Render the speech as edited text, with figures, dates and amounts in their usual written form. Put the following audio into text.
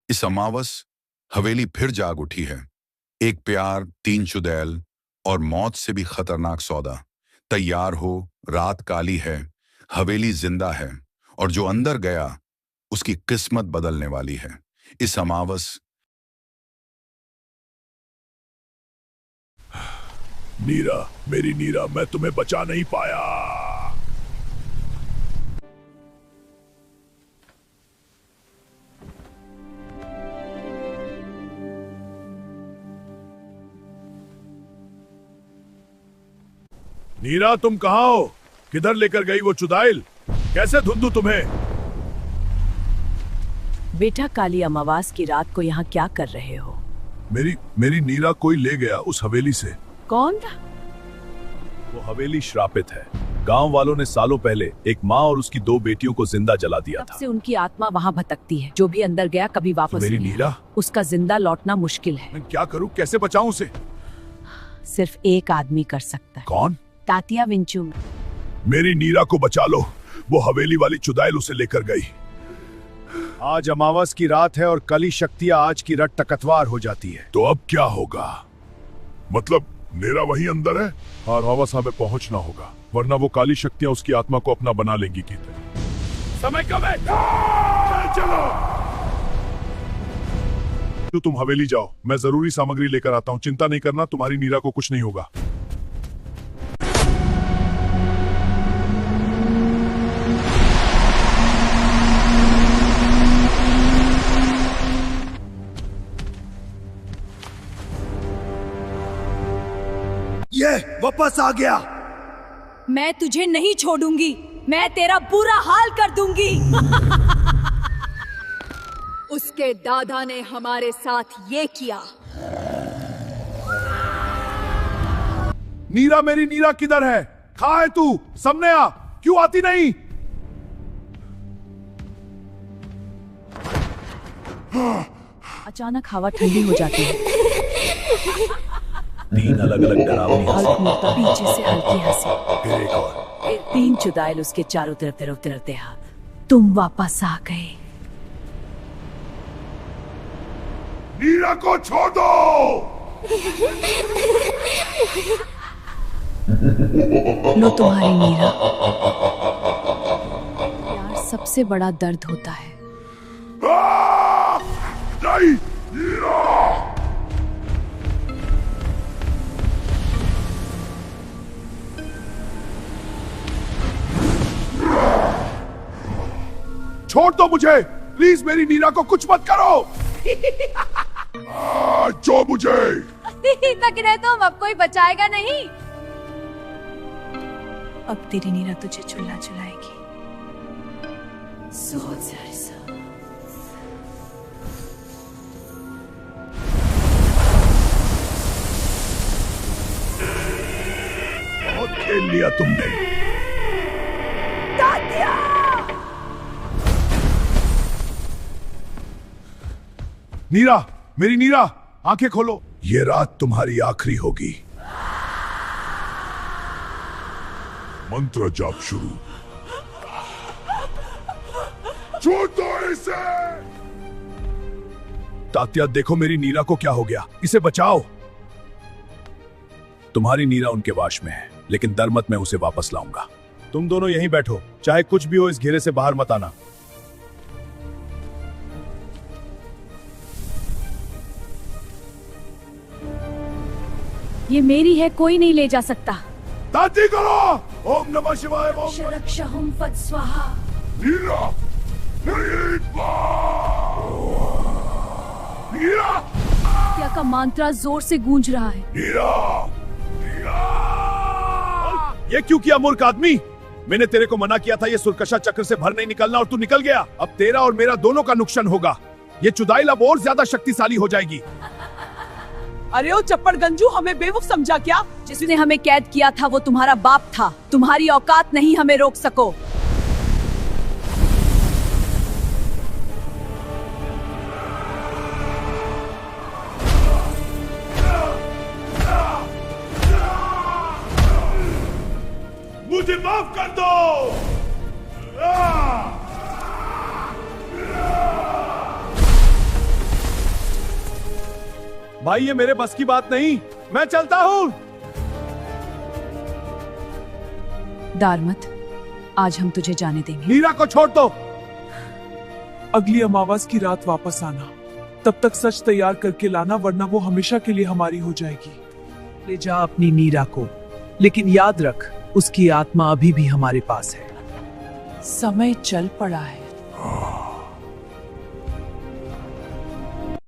इस अमावस हवेली फिर जाग उठी है। एक प्यार, तीन चुड़ैल और मौत से भी खतरनाक सौदा। तैयार हो, रात काली है, हवेली जिंदा है और जो अंदर गया उसकी किस्मत बदलने वाली है। इस अमावस। नीरा, मेरी नीरा, मैं तुम्हें बचा नहीं पाया। नीरा, तुम कहाँ हो? किधर लेकर गई वो चुड़ैल? कैसे ढूंढूं तुम्हें? बेटा, काली अमावास की रात को यहाँ क्या कर रहे हो? मेरी नीरा कोई ले गया उस हवेली से। कौन? वो हवेली श्रापित है। गांव वालों ने सालों पहले एक माँ और उसकी दो बेटियों को जिंदा जला दिया तब था। से उनकी आत्मा वहाँ भटकती है। जो भी अंदर गया कभी वापस मेरी नहीं नीरा, आया। उसका जिंदा लौटना मुश्किल है। मैं क्या करूं? कैसे बचाऊं उसे? सिर्फ एक आदमी कर सकता है। कौन? तात्या विंचू। मेरी नीरा को बचा लो। वो हवेली वाली चुड़ैल उसे लेकर गई। आज अमावस की रात है और कली शक्तियां आज की रात टकतवार हो जाती है। तो अब क्या होगा? मतलब नीरा वहीं अंदर है और अमावस हमें पहुंचना होगा, वरना वो काली शक्तियां उसकी आत्मा को अपना बना लेंगी। की समय कब है? चलो तो तुम हवेली जाओ, मैं जरूरी सामग्री लेकर आता हूँ। चिंता नहीं करना, तुम्हारी नीरा को कुछ नहीं होगा। ये वापस आ गया। मैं तुझे नहीं छोड़ूंगी। मैं तेरा बुरा हाल कर दूंगी। उसके दादा ने हमारे साथ ये किया। नीरा, मेरी नीरा किधर है? कहाँ है तू? सामने आ, क्यों आती नहीं? अचानक हवा ठंडी हो जाती है। तीन अलग अलग डरावनी हल्क मुड़ता पीछे से हल्की हंसी। फिर एक और। तीन चुड़ैल उसके चारों तरफ तिरते हाथ। तुम वापस आ गए। नीरा को छोड़ दो। लो तुम्हारी नीरा। प्यार सबसे बड़ा दर्द होता है। नहीं, नीरा। छोड़ दो मुझे, प्लीज। मेरी नीरा को कुछ मत करो। जो मुझे तक रहे तो अब कोई बचाएगा नहीं। अब तेरी नीरा तुझे चुल्ला चुलाएगी। बहुत खेल लिया तुमने। नीरा, मेरी नीरा, आंखें खोलो। ये रात तुम्हारी आखिरी होगी। मंत्र जाप शुरू। छोड़ दो इसे। तात्या, देखो मेरी नीरा को क्या हो गया। इसे बचाओ। तुम्हारी नीरा उनके वाश में है, लेकिन डर मत, मैं उसे वापस लाऊंगा। तुम दोनों यहीं बैठो, चाहे कुछ भी हो इस घेरे से बाहर मत आना। ये मेरी है, कोई नहीं ले जा सकता। ताती करो। ओम नमः शिवाय। ओम शरक्षहम फट स्वाहा। नीरा, नीरा, क्या का मंत्र जोर से गूंज रहा है। नीरा, नीरा। ये क्यों किया मूर्ख आदमी? मैंने तेरे को मना किया था ये सुरकशा चक्र से भर नहीं निकलना, और तू निकल गया। अब तेरा और मेरा दोनों का नुकसान होगा। ये चुड़ैल अब और ज्यादा शक्तिशाली हो जाएगी। अरे ओ चप्पड़ गंजू, हमें बेवकूफ समझा क्या? जिसने हमें कैद किया था वो तुम्हारा बाप था। तुम्हारी औकात नहीं हमें रोक सको। मुझे माफ कर दो। भाई ये मेरे बस की बात नहीं, मैं चलता हूँ। दारमत, आज हम तुझे जाने देंगे। नीरा को छोड़ दो। अगली अमावस की रात वापस आना, तब तक सच तैयार करके लाना, वरना वो हमेशा के लिए हमारी हो जाएगी। ले जा अपनी नीरा को, लेकिन याद रख उसकी आत्मा अभी भी हमारे पास है। समय चल पड़ा है।